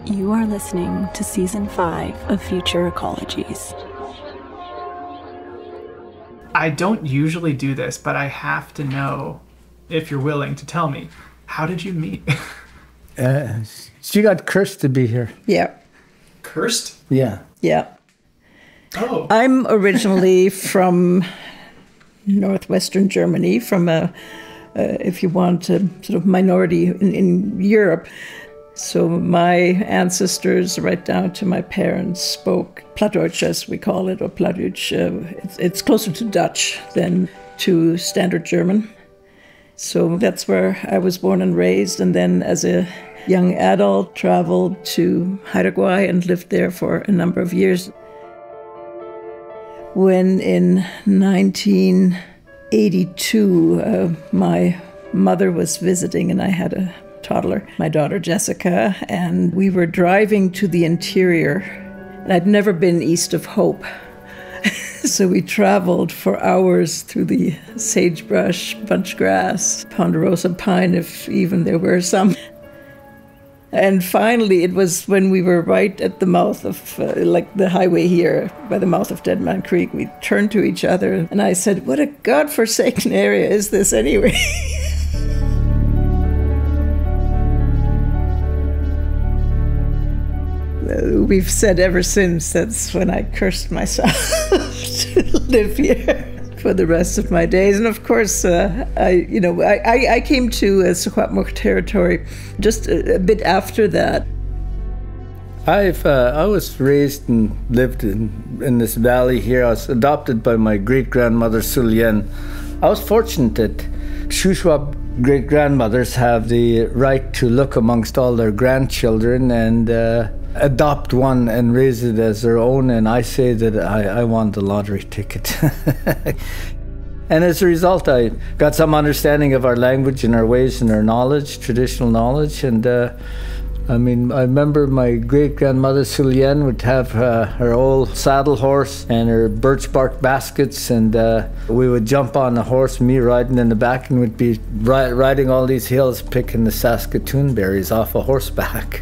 You are listening to Season 5 of Future Ecologies. I don't usually do this, but I have to know, if you're willing to tell me, how did you meet? She got cursed to be here. Yeah. Cursed? Yeah. Yeah. Oh. I'm originally from northwestern Germany, from if you want, a sort of minority in Europe. So my ancestors, right down to my parents, spoke Plattdeutsch, as we call it, or Plattdeutsch. It's closer to Dutch than to Standard German. So that's where I was born and raised, and then as a young adult, traveled to Uruguay and lived there for a number of years. When in 1982, my mother was visiting and I had a toddler, my daughter Jessica, and we were driving to the interior. And I'd never been east of Hope. So we traveled for hours through the sagebrush, bunchgrass, ponderosa pine, if even there were some. And finally, it was when we were right at the mouth of, like the highway here, by the mouth of Dead Man Creek, we turned to each other and I said, what a godforsaken area is this anyway? We've said ever since that's when I cursed myself to live here for the rest of my days. And of course, I came to Secwepemc territory just a bit after that. I was raised and lived in this valley here. I was adopted by my great-grandmother Sulien. I was fortunate that Shuswap great-grandmothers have the right to look amongst all their grandchildren and adopt one and raise it as their own, and I say that I won the lottery ticket. And as a result, I got some understanding of our language and our ways and our knowledge, traditional knowledge. And I remember my great-grandmother Sulien would have her old saddle horse and her birch bark baskets, and we would jump on the horse, me riding in the back, and we'd be riding all these hills picking the Saskatoon berries off a horseback.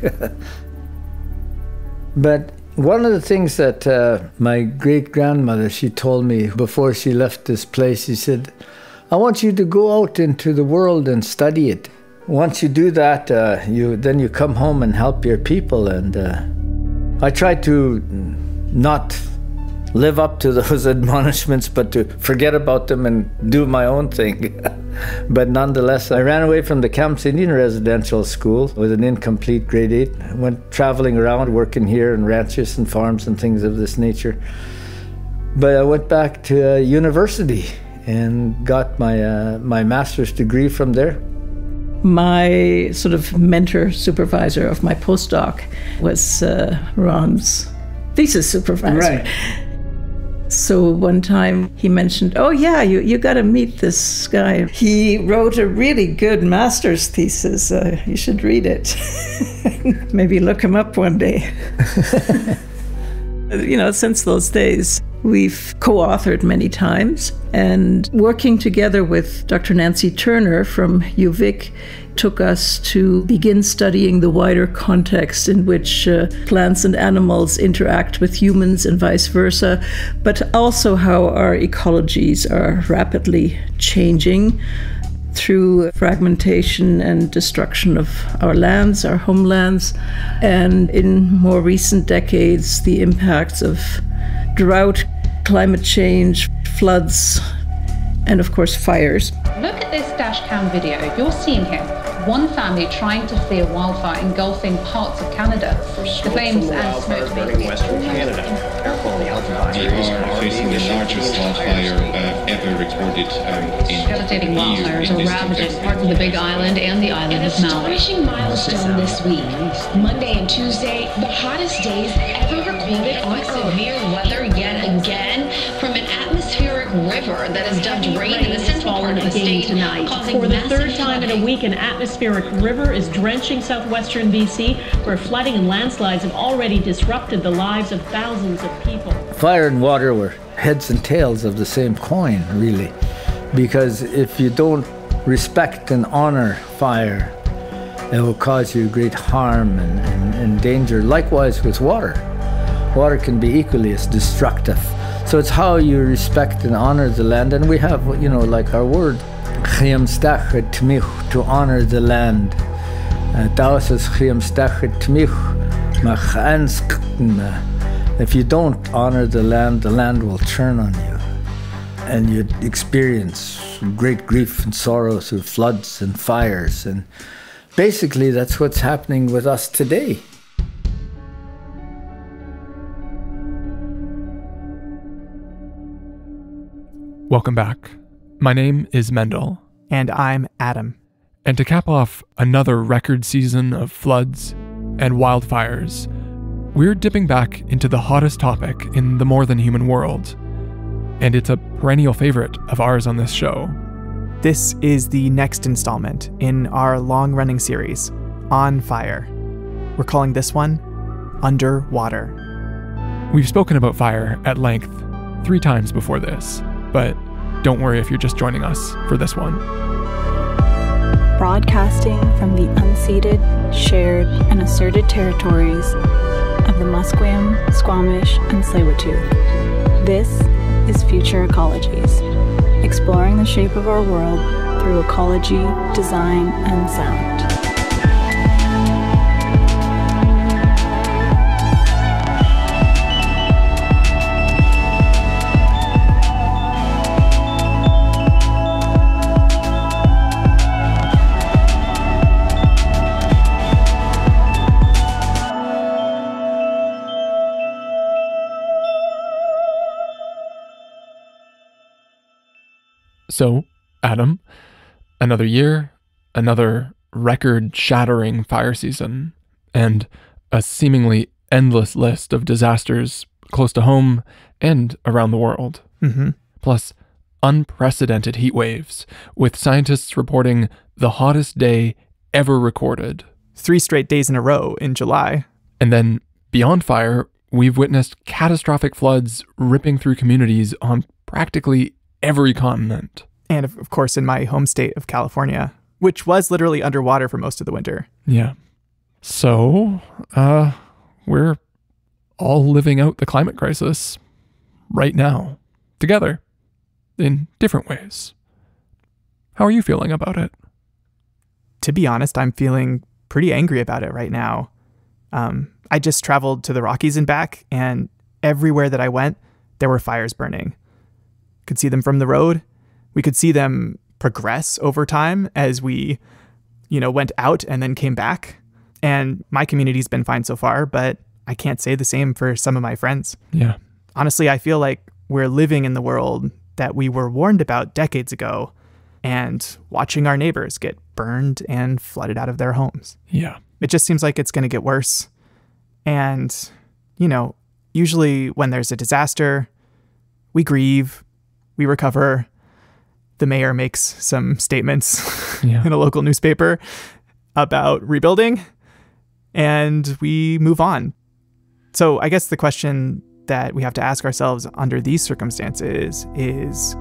But one of the things that my great-grandmother, she told me before she left this place, she said, I want you to go out into the world and study it. Once you do that, then you come home and help your people. And I tried to not live up to those admonishments, but to forget about them and do my own thing. But nonetheless, I ran away from the Camps Indian Residential School with an incomplete grade 8. I went traveling around, working here in ranches and farms and things of this nature. But I went back to university and got my master's degree from there. My sort of mentor supervisor of my postdoc was Ron's thesis supervisor. Right. So one time he mentioned, oh yeah, you got to meet this guy. He wrote a really good master's thesis. You should read it. Maybe look him up one day. Since those days, we've co-authored many times, and working together with Dr. Nancy Turner from UVic took us to begin studying the wider context in which plants and animals interact with humans and vice versa, but also how our ecologies are rapidly changing through fragmentation and destruction of our lands, our homelands, and in more recent decades, the impacts of drought, climate change, floods, and of course fires. Look at this dash cam video. You're seeing here one family trying to flee a wildfire engulfing parts of Canada. The flames and smoke burning western Canada. We are facing the largest wildfire ever recorded in devastating wildfires are ravaging parts of the Big Island and the island of Maui. Astonishing milestone this week. Monday and Tuesday, the hottest days ever recorded on severe weather yet again from an atmospheric river that has dumped rain in the central part of the state tonight. For the third time in a week, an atmospheric river is drenching southwestern BC, where flooding and landslides have already disrupted the lives of thousands of people. Fire and water were heads and tails of the same coin, really, because if you don't respect and honor fire, it will cause you great harm and danger. Likewise with water. Water can be equally as destructive. So it's how you respect and honor the land. And we have, like our word, to honor the land. If you don't honor the land will turn on you. And you'd experience great grief and sorrow through floods and fires. And basically, that's what's happening with us today. Welcome back. My name is Mendel. And I'm Adam. And to cap off another record season of floods and wildfires, we're dipping back into the hottest topic in the more than human world. And it's a perennial favorite of ours on this show. This is the next installment in our long-running series, On Fire. We're calling this one Underwater. We've spoken about fire at length 3 times before this, but don't worry if you're just joining us for this one. Broadcasting from the unceded, shared, and asserted territories of the Musqueam, Squamish, and Tsleil-Waututh. This is Future Ecologies, exploring the shape of our world through ecology, design, and sound. So, Adam, another year, another record-shattering fire season, and a seemingly endless list of disasters close to home and around the world. Mm-hmm. Plus, unprecedented heat waves, with scientists reporting the hottest day ever recorded. 3 straight days in a row in July. And then, beyond fire, we've witnessed catastrophic floods ripping through communities on practically every continent. And of course in my home state of California, which was literally underwater for most of the winter. Yeah. So, we're all living out the climate crisis right now, together, in different ways. How are you feeling about it? To be honest, I'm feeling pretty angry about it right now. I just traveled to the Rockies and back, and everywhere that I went, there were fires burning. Could see them from the road. We could see them progress over time as we, went out and then came back. And my community's been fine so far, but I can't say the same for some of my friends. Yeah. Honestly, I feel like we're living in the world that we were warned about decades ago and watching our neighbors get burned and flooded out of their homes. Yeah. It just seems like it's going to get worse. And, usually when there's a disaster, we grieve, we recover. The mayor makes some statements in a local newspaper about rebuilding, and we move on. So I guess the question that we have to ask ourselves under these circumstances is,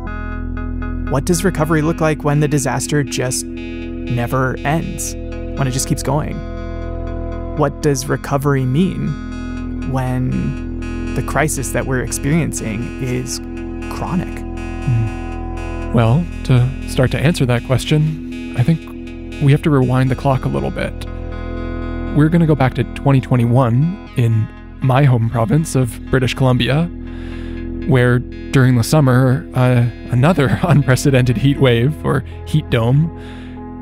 what does recovery look like when the disaster just never ends, when it just keeps going? What does recovery mean when the crisis that we're experiencing is chronic? Well, to start to answer that question, I think we have to rewind the clock a little bit. We're going to go back to 2021 in my home province of British Columbia, where during the summer, another unprecedented heat wave, or heat dome,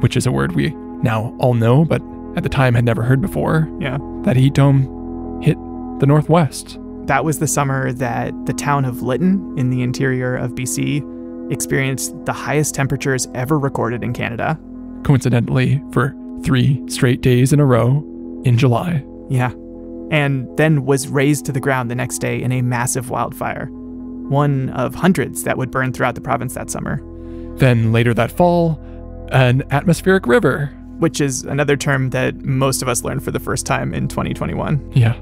which is a word we now all know, but at the time had never heard before. Yeah. That heat dome hit the Northwest. That was the summer that the town of Lytton in the interior of BC experienced the highest temperatures ever recorded in Canada. Coincidentally, for 3 straight days in a row in July. Yeah. And then was razed to the ground the next day in a massive wildfire, one of hundreds that would burn throughout the province that summer. Then later that fall, an atmospheric river. Which is another term that most of us learned for the first time in 2021. Yeah.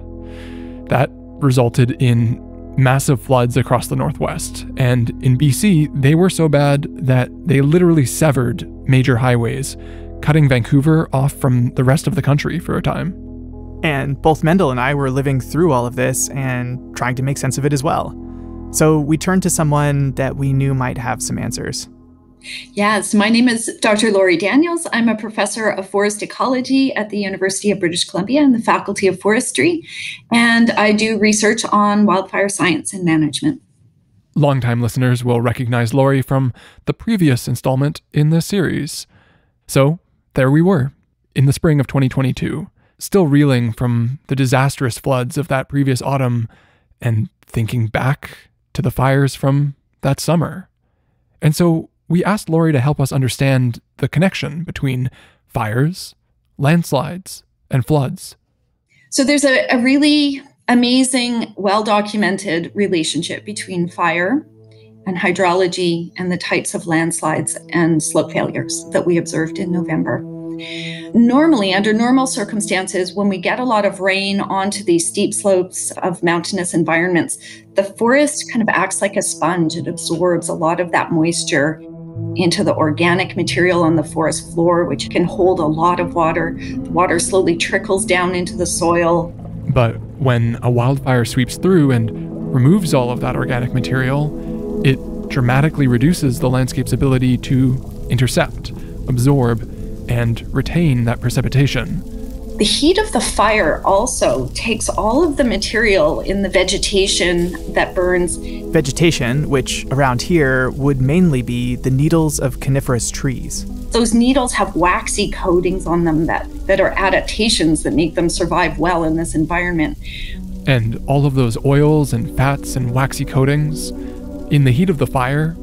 That resulted in massive floods across the Northwest. And in BC, they were so bad that they literally severed major highways, cutting Vancouver off from the rest of the country for a time. And both Mendel and I were living through all of this and trying to make sense of it as well. So we turned to someone that we knew might have some answers. Yes, my name is Dr. Laurie Daniels. I'm a professor of forest ecology at the University of British Columbia in the Faculty of Forestry, and I do research on wildfire science and management. Longtime listeners will recognize Laurie from the previous installment in this series. So there we were, in the spring of 2022, still reeling from the disastrous floods of that previous autumn and thinking back to the fires from that summer. And so we asked Laurie to help us understand the connection between fires, landslides, and floods. So there's a really amazing, well-documented relationship between fire and hydrology and the types of landslides and slope failures that we observed in November. Normally, under normal circumstances, when we get a lot of rain onto these steep slopes of mountainous environments, the forest kind of acts like a sponge. It absorbs a lot of that moisture into the organic material on the forest floor, which can hold a lot of water. The water slowly trickles down into the soil. But when a wildfire sweeps through and removes all of that organic material, it dramatically reduces the landscape's ability to intercept, absorb, and retain that precipitation. The heat of the fire also takes all of the material in the vegetation that burns. Vegetation, which around here would mainly be the needles of coniferous trees. Those needles have waxy coatings on them that are adaptations that make them survive well in this environment. And all of those oils and fats and waxy coatings, in the heat of the fire,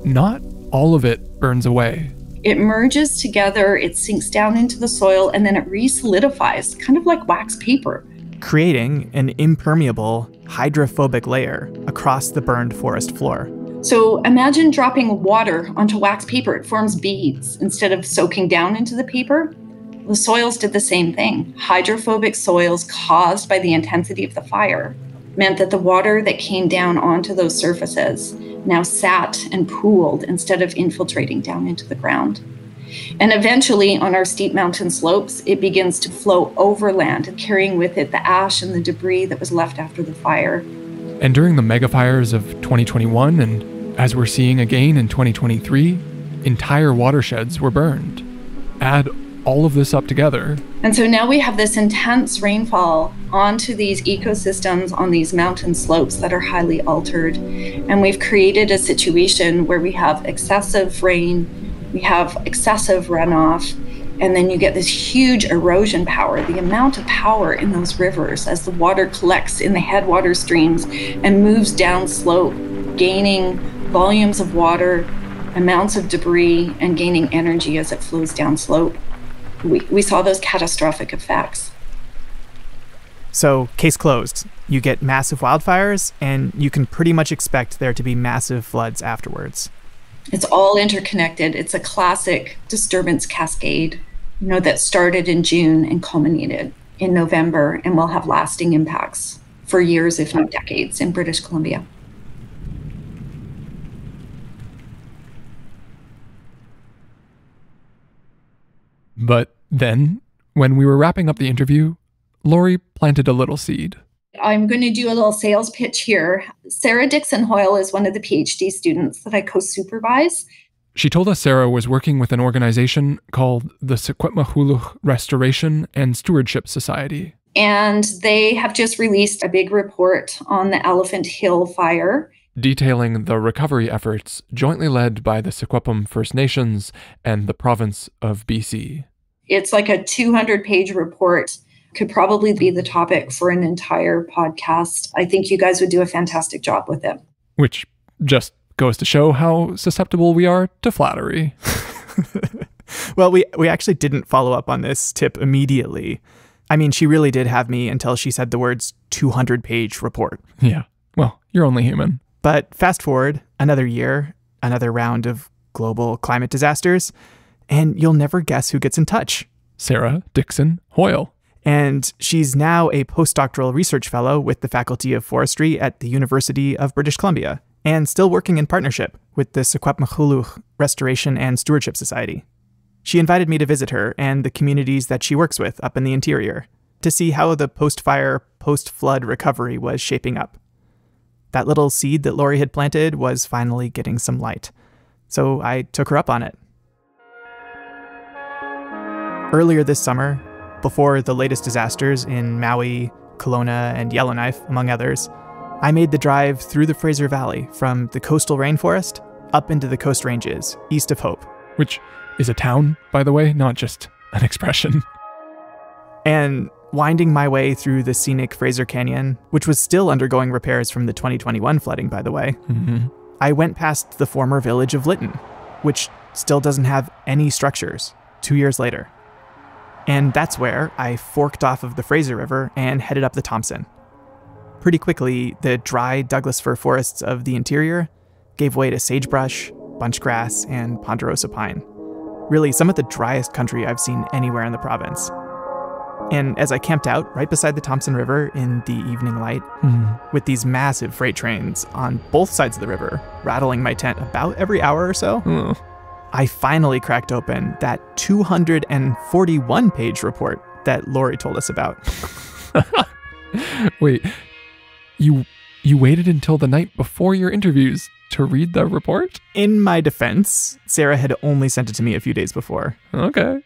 not all of it burns away. It merges together, it sinks down into the soil, and then it re-solidifies, kind of like wax paper, creating an impermeable hydrophobic layer across the burned forest floor. So imagine dropping water onto wax paper. It forms beads instead of soaking down into the paper. The soils did the same thing. Hydrophobic soils caused by the intensity of the fire meant that the water that came down onto those surfaces now sat and pooled instead of infiltrating down into the ground. And eventually, on our steep mountain slopes, it begins to flow overland, carrying with it the ash and the debris that was left after the fire. And during the megafires of 2021, and as we're seeing again in 2023, entire watersheds were burned. Add all of this up together. And so now we have this intense rainfall onto these ecosystems on these mountain slopes that are highly altered. And we've created a situation where we have excessive rain, we have excessive runoff, and then you get this huge erosion power, the amount of power in those rivers as the water collects in the headwater streams and moves down slope, gaining volumes of water, amounts of debris, and gaining energy as it flows down slope. We saw those catastrophic effects. So, case closed. You get massive wildfires, and you can pretty much expect there to be massive floods afterwards. It's all interconnected. It's a classic disturbance cascade, that started in June and culminated in November and will have lasting impacts for years, if not decades, in British Columbia. But then, when we were wrapping up the interview, Laurie planted a little seed. I'm going to do a little sales pitch here. Sarah Dixon Hoyle is one of the PhD students that I co-supervise. She told us Sarah was working with an organization called the Secwepemcúl'uch Restoration and Stewardship Society. And they have just released a big report on the Elephant Hill fire, detailing the recovery efforts jointly led by the Secwepem First Nations and the province of BC. It's like a 200-page report. Could probably be the topic for an entire podcast. I think you guys would do a fantastic job with it. Which just goes to show how susceptible we are to flattery. Well, we actually didn't follow up on this tip immediately. I mean, she really did have me until she said the words 200-page report. Yeah, well, you're only human. But fast forward another year, another round of global climate disasters, and you'll never guess who gets in touch. Sarah Dixon Hoyle. And she's now a postdoctoral research fellow with the Faculty of Forestry at the University of British Columbia, and still working in partnership with the Secwepemcúl'uch Restoration and Stewardship Society. She invited me to visit her and the communities that she works with up in the interior to see how the post-fire, post-flood recovery was shaping up. That little seed that Lori had planted was finally getting some light. So I took her up on it. Earlier this summer, before the latest disasters in Maui, Kelowna, and Yellowknife, among others, I made the drive through the Fraser Valley from the coastal rainforest up into the Coast Ranges, east of Hope. Which is a town, by the way, not just an expression. And winding my way through the scenic Fraser Canyon, which was still undergoing repairs from the 2021 flooding, by the way, I went past the former village of Lytton, which still doesn't have any structures 2 years later. And that's where I forked off of the Fraser River and headed up the Thompson. Pretty quickly, the dry Douglas fir forests of the interior gave way to sagebrush, bunchgrass, and ponderosa pine. Really, some of the driest country I've seen anywhere in the province. And as I camped out right beside the Thompson River in the evening light, with these massive freight trains on both sides of the river rattling my tent about every hour or so, I finally cracked open that 241-page report that Lori told us about. Wait, you waited until the night before your interviews to read the report? In my defense, Sarah had only sent it to me a few days before. Okay.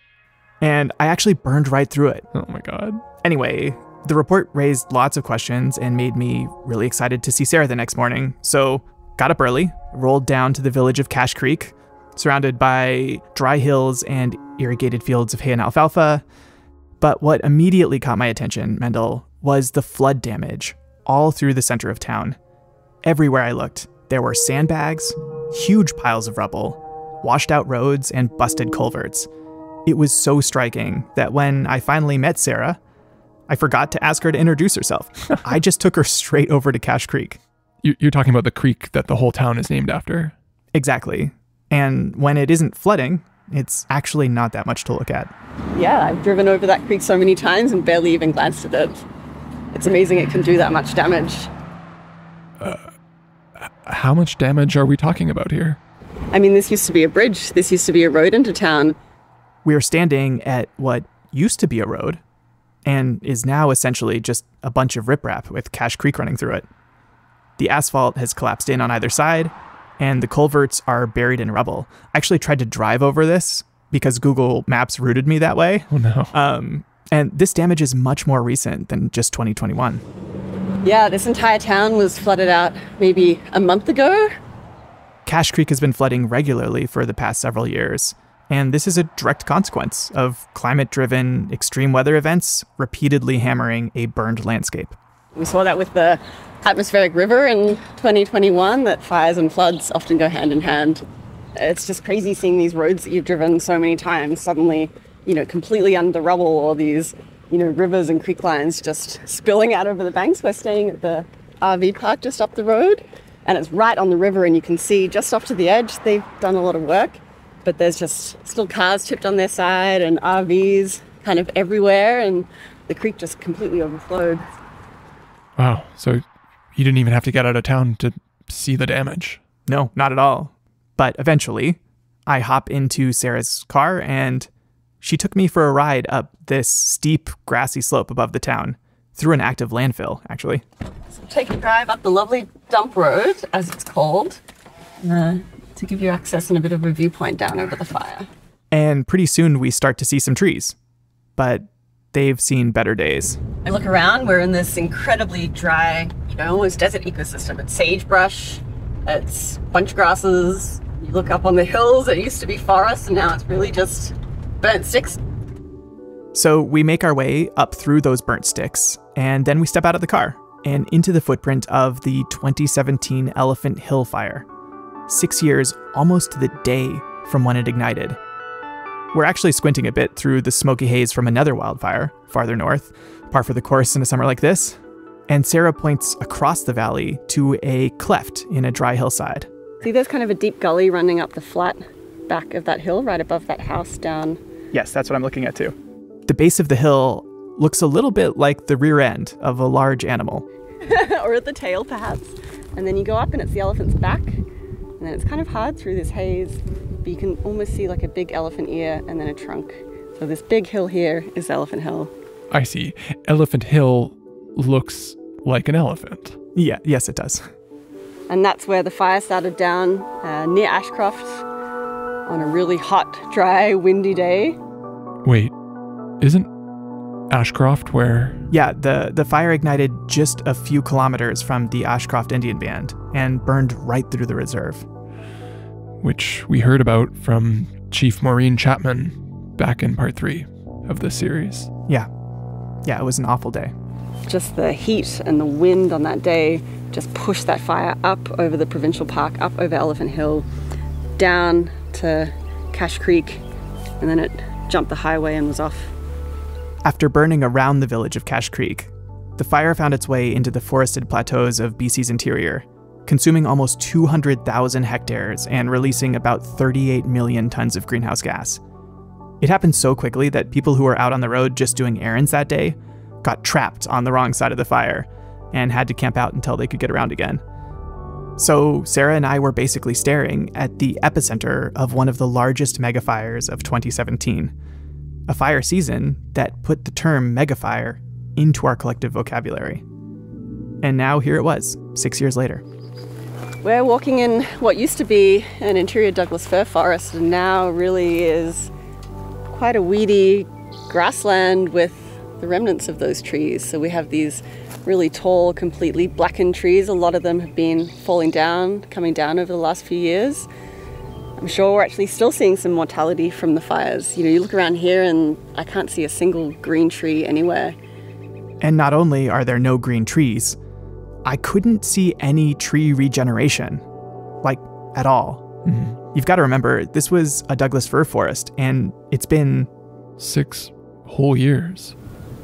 And I actually burned right through it. Oh my God. Anyway, the report raised lots of questions and made me really excited to see Sarah the next morning. So got up early, rolled down to the village of Cache Creek, surrounded by dry hills and irrigated fields of hay and alfalfa. But what immediately caught my attention, Mendel, was the flood damage all through the center of town. Everywhere I looked, there were sandbags, huge piles of rubble, washed out roads, and busted culverts. It was so striking that when I finally met Sarah, I forgot to ask her to introduce herself. I just took her straight over to Cache Creek. You're talking about the creek that the whole town is named after? Exactly. And when it isn't flooding, it's actually not that much to look at. Yeah, I've driven over that creek so many times and barely even glanced at it. It's amazing it can do that much damage. How much damage are we talking about here? I mean, this used to be a bridge. This used to be a road into town. We're standing at what used to be a road and is now essentially just a bunch of riprap with Cache Creek running through it. The asphalt has collapsed in on either side, and the culverts are buried in rubble. I actually tried to drive over this because Google Maps routed me that way. Oh no. And this damage is much more recent than just 2021. Yeah, this entire town was flooded out maybe a month ago. Cache Creek has been flooding regularly for the past several years, and this is a direct consequence of climate-driven extreme weather events repeatedly hammering a burned landscape. We saw that with the atmospheric river in 2021, that fires and floods often go hand in hand. It's just crazy seeing these roads that you've driven so many times suddenly, completely under rubble, or these, rivers and creek lines just spilling out over the banks. We're staying at the RV park just up the road, and it's right on the river, and you can see just off to the edge, they've done a lot of work, but there's just still cars tipped on their side and RVs kind of everywhere, and the creek just completely overflowed. Wow, so you didn't even have to get out of town to see the damage? No, not at all. But eventually, I hop into Sarah's car, and she took me for a ride up this steep, grassy slope above the town, through an active landfill, actually. So take a drive up the lovely dump road, as it's called, to give you access and a bit of a viewpoint down over the fire. And pretty soon we start to see some trees, but they've seen better days. I look around, we're in this incredibly dry, almost desert ecosystem. It's sagebrush, it's bunch grasses. You look up on the hills, it used to be forest, and now it's really just burnt sticks. So we make our way up through those burnt sticks, and then we step out of the car and into the footprint of the 2017 Elephant Hill fire. 6 years, almost to the day from when it ignited. We're actually squinting a bit through the smoky haze from another wildfire, farther north, par for the course in a summer like this. And Sarah points across the valley to a cleft in a dry hillside. See, there's kind of a deep gully running up the flat back of that hill, right above that house down. Yes, that's what I'm looking at too. The base of the hill looks a little bit like the rear end of a large animal. Or at the tail, perhaps. And then you go up and it's the elephant's back. And then it's kind of hard through this haze but you can almost see like a big elephant ear and then a trunk. So this big hill here is Elephant Hill. I see. Elephant Hill looks like an elephant. Yeah, yes, it does. And that's where the fire started down near Ashcroft on a really hot, dry, windy day. Wait, isn't Ashcroft where... Yeah, the fire ignited just a few kilometers from the Ashcroft Indian Band and burned right through the reserve. Which we heard about from Chief Maureen Chapman back in part 3 of this series. Yeah, it was an awful day. Just the heat and the wind on that day just pushed that fire up over the provincial park, up over Elephant Hill, down to Cache Creek, and then it jumped the highway and was off. After burning around the village of Cache Creek, the fire found its way into the forested plateaus of BC's interior, consuming almost 200,000 hectares and releasing about 38 million tons of greenhouse gas. It happened so quickly that people who were out on the road just doing errands that day got trapped on the wrong side of the fire and had to camp out until they could get around again. So Sarah and I were basically staring at the epicenter of one of the largest megafires of 2017, a fire season that put the term megafire into our collective vocabulary. And now here it was, 6 years later. We're walking in what used to be an interior Douglas fir forest and now really is quite a weedy grassland with the remnants of those trees. So we have these really tall, completely blackened trees. A lot of them have been falling down, coming down over the last few years. I'm sure we're actually still seeing some mortality from the fires. You know, you look around here and I can't see a single green tree anywhere. And not only are there no green trees, I couldn't see any tree regeneration, like at all. Mm-hmm. You've got to remember, this was a Douglas fir forest, and it's been 6 whole years.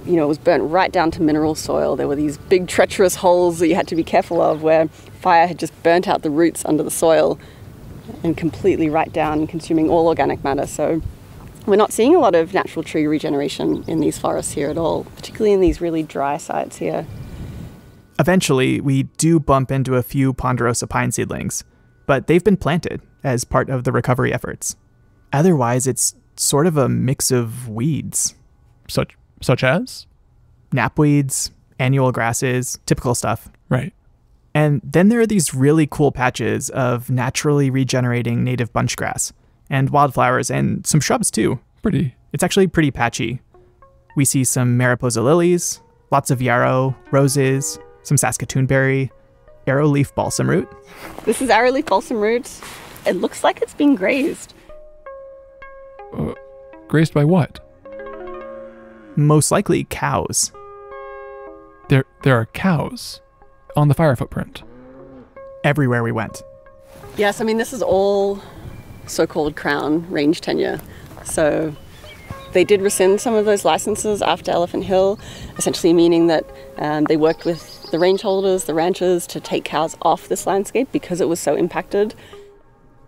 You know, it was burnt right down to mineral soil. There were these big treacherous holes that you had to be careful of where fire had just burnt out the roots under the soil and completely right down, consuming all organic matter. So we're not seeing a lot of natural tree regeneration in these forests here at all, particularly in these really dry sites here. Eventually, we do bump into a few ponderosa pine seedlings, but they've been planted as part of the recovery efforts. Otherwise, it's sort of a mix of weeds. Such as? Knapweeds, annual grasses, typical stuff. Right. And then there are these really cool patches of naturally regenerating native bunchgrass, and wildflowers, and some shrubs too. It's actually pretty patchy. We see some Mariposa lilies, lots of yarrow, roses, some Saskatoonberry, arrowleaf balsam root. This is arrowleaf balsam root. It looks like it's been grazed. Grazed by what? Most likely cows. There are cows on the fire footprint. Everywhere we went. Yes, I mean, this is all so-called Crown range tenure. So they did rescind some of those licenses after Elephant Hill, essentially meaning that they worked with the range holders, the ranchers, to take cows off this landscape because it was so impacted.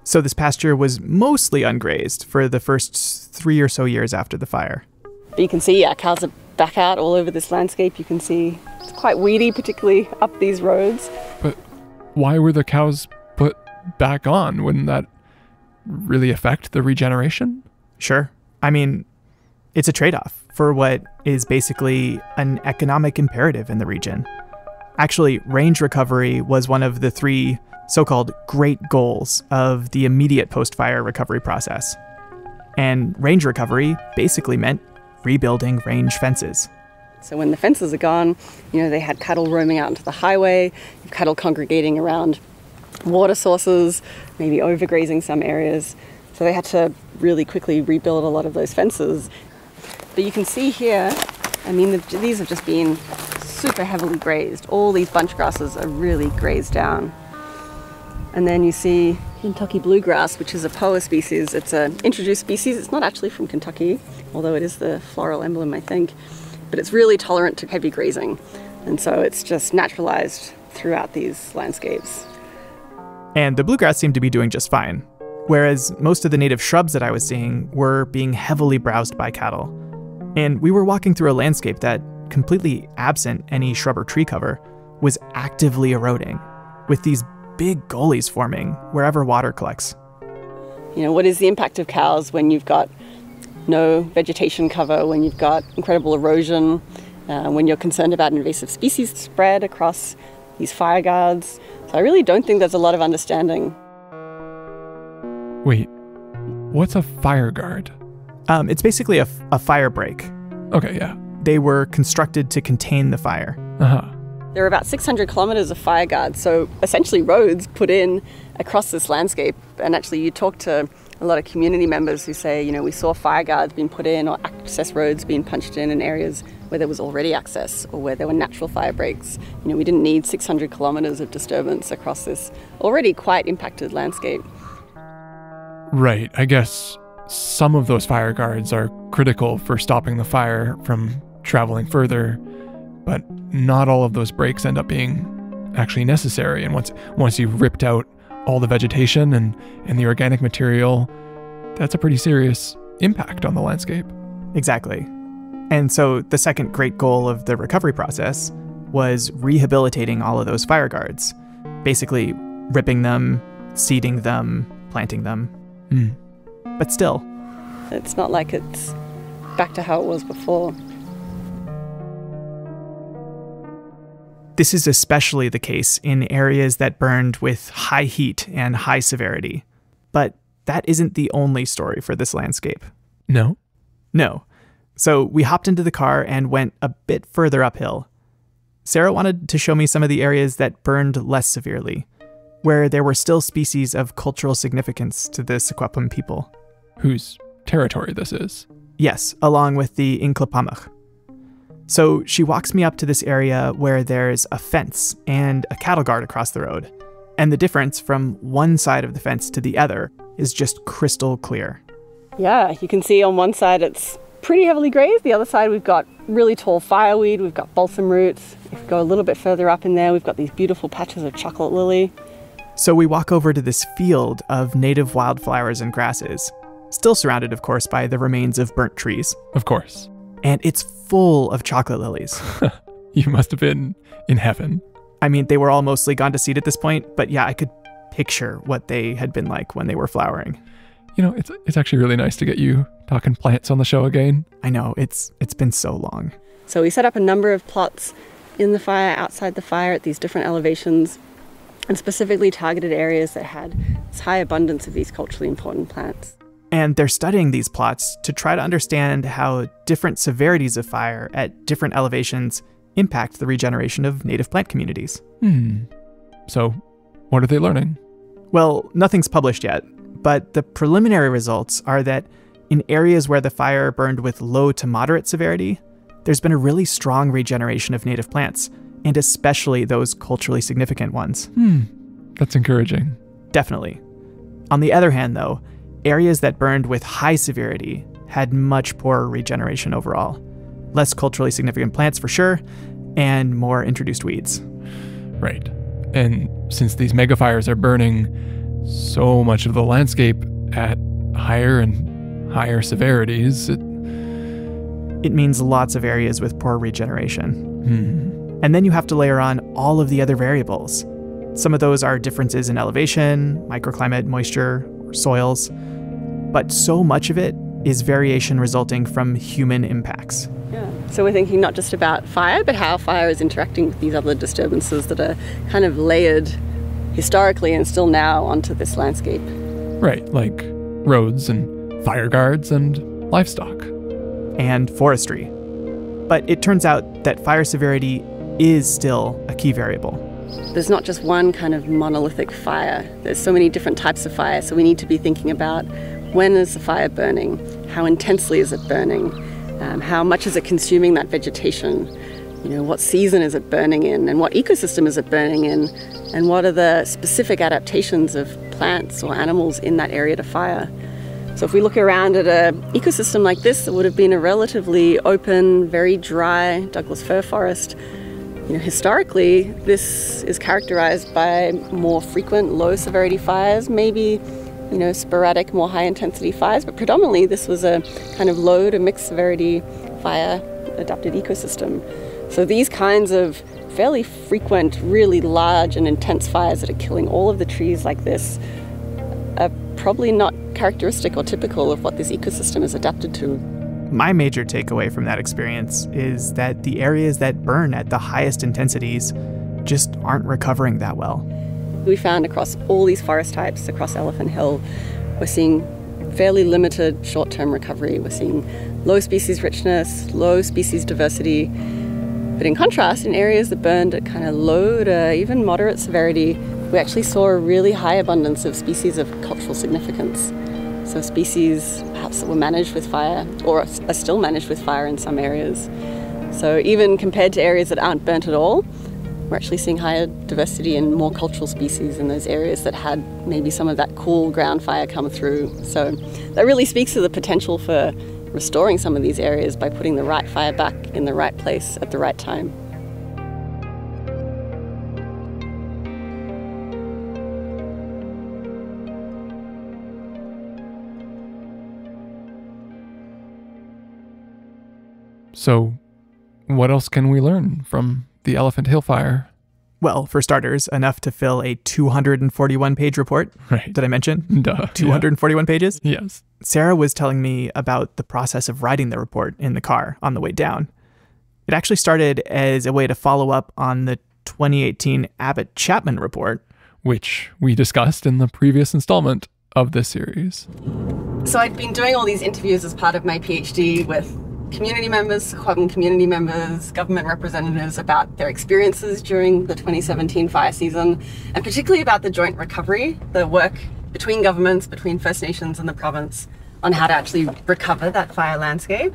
So this pasture was mostly ungrazed for the first 3 or so years after the fire. But you can see, cows are back out all over this landscape. You can see it's quite weedy, particularly up these roads. But why were the cows put back on? Wouldn't that really affect the regeneration? Sure. I mean, it's a trade-off for what is basically an economic imperative in the region. Actually, range recovery was one of the 3 so-called great goals of the immediate post-fire recovery process. And range recovery basically meant rebuilding range fences. So when the fences are gone, they had cattle roaming out into the highway, cattle congregating around water sources, maybe overgrazing some areas. So they had to really quickly rebuild a lot of those fences. But you can see here, I mean, these have just been super heavily grazed. All these bunch grasses are really grazed down. And then you see Kentucky bluegrass, which is a POA species. It's an introduced species. It's not actually from Kentucky, although it is the floral emblem, I think. But it's really tolerant to heavy grazing. And so it's just naturalized throughout these landscapes. And the bluegrass seemed to be doing just fine, whereas most of the native shrubs that I was seeing were being heavily browsed by cattle. And we were walking through a landscape that, completely absent any shrub or tree cover, was actively eroding, with these big gullies forming wherever water collects. what is the impact of cows when you've got no vegetation cover, when you've got incredible erosion, when you're concerned about invasive species spread across these fire guards. So I really don't think there's a lot of understanding. Wait, what's a fire guard? It's basically a fire break. Okay, yeah. They were constructed to contain the fire. Uh-huh. There are about 600 kilometers of fire guards, so essentially roads put in across this landscape. And actually you talk to a lot of community members who say, we saw fire guards being put in or access roads being punched in areas where there was already access or where there were natural fire breaks. We didn't need 600 kilometers of disturbance across this already quite impacted landscape. Right, I guess some of those fire guards are critical for stopping the fire from traveling further, but not all of those breaks end up being actually necessary. And once you've ripped out all the vegetation and the organic material, that's a pretty serious impact on the landscape. Exactly. And so the second great goal of the recovery process was rehabilitating all of those fire guards, basically ripping them, seeding them, planting them. But still, it's not like it's back to how it was before. This is especially the case in areas that burned with high heat and high severity. But that isn't the only story for this landscape. No? No. So we hopped into the car and went a bit further uphill. Sarah wanted to show me some of the areas that burned less severely, where there were still species of cultural significance to the Secwepemc people. Whose territory this is? Yes, along with the Inclapamach. So she walks me up to this area where there's a fence and a cattle guard across the road. And the difference from one side of the fence to the other is just crystal clear. Yeah, you can see on one side it's pretty heavily grazed. The other side we've got really tall fireweed, we've got balsam roots. If we go a little bit further up in there, we've got these beautiful patches of chocolate lily. So we walk over to this field of native wildflowers and grasses, still surrounded, of course, by the remains of burnt trees. Of course. And it's full of chocolate lilies. You must have been in heaven. I mean, they were all mostly gone to seed at this point, but yeah, I could picture what they had been like when they were flowering. It's actually really nice to get you talking plants on the show again. I know, it's been so long. So we set up a number of plots in the fire, outside the fire, at these different elevations, and specifically targeted areas that had this high abundance of these culturally important plants. And they're studying these plots to try to understand how different severities of fire at different elevations impact the regeneration of native plant communities. So, what are they learning? Well, nothing's published yet, but the preliminary results are that in areas where the fire burned with low to moderate severity, there's been a really strong regeneration of native plants, and especially those culturally significant ones. That's encouraging. Definitely. On the other hand, though, areas that burned with high severity had much poorer regeneration overall. Less culturally significant plants for sure, and more introduced weeds. Right. And since these megafires are burning so much of the landscape at higher and higher severities, it means lots of areas with poor regeneration. And then you have to layer on all of the other variables. Some of those are differences in elevation, microclimate, moisture, or soils. But so much of it is variation resulting from human impacts. Yeah. So we're thinking not just about fire, but how fire is interacting with these other disturbances that are kind of layered historically and still now onto this landscape. Right, like roads and fire guards and livestock. And forestry. But it turns out that fire severity is still a key variable. There's not just one kind of monolithic fire. There's so many different types of fire, so we need to be thinking about when is the fire burning, how intensely is it burning, how much is it consuming that vegetation, what season is it burning in, and what ecosystem is it burning in, and what are the specific adaptations of plants or animals in that area to fire. So if we look around at an ecosystem like this, it would have been a relatively open, very dry Douglas fir forest. Historically, this is characterized by more frequent low-severity fires, maybe, sporadic, more high-intensity fires, but predominantly this was a kind of low to mixed-severity fire-adapted ecosystem. So these kinds of fairly frequent, really large and intense fires that are killing all of the trees like this are probably not characteristic or typical of what this ecosystem is adapted to. My major takeaway from that experience is that the areas that burn at the highest intensities just aren't recovering that well. We found across all these forest types, across Elephant Hill, we're seeing fairly limited short-term recovery. We're seeing low species richness, low species diversity. But in contrast, in areas that burned at kind of low to even moderate severity, we actually saw a really high abundance of species of cultural significance. So species perhaps that were managed with fire, or are still managed with fire in some areas. So even compared to areas that aren't burnt at all, we're actually seeing higher diversity and more cultural species in those areas that had maybe some of that cool ground fire come through. So that really speaks to the potential for restoring some of these areas by putting the right fire back in the right place at the right time. So, what else can we learn from the Elephant Hill fire? Well, for starters, enough to fill a 241-page report. Right. Did I mention? Duh. 241 pages? Yes. Sarah was telling me about the process of writing the report in the car on the way down. It actually started as a way to follow up on the 2018 Abbott-Chapman report, which we discussed in the previous installment of this series. So I'd been doing all these interviews as part of my PhD with community members, Secwepemc community members, government representatives about their experiences during the 2017 fire season, and particularly about the joint recovery, the work between governments, between First Nations and the province on how to actually recover that fire landscape.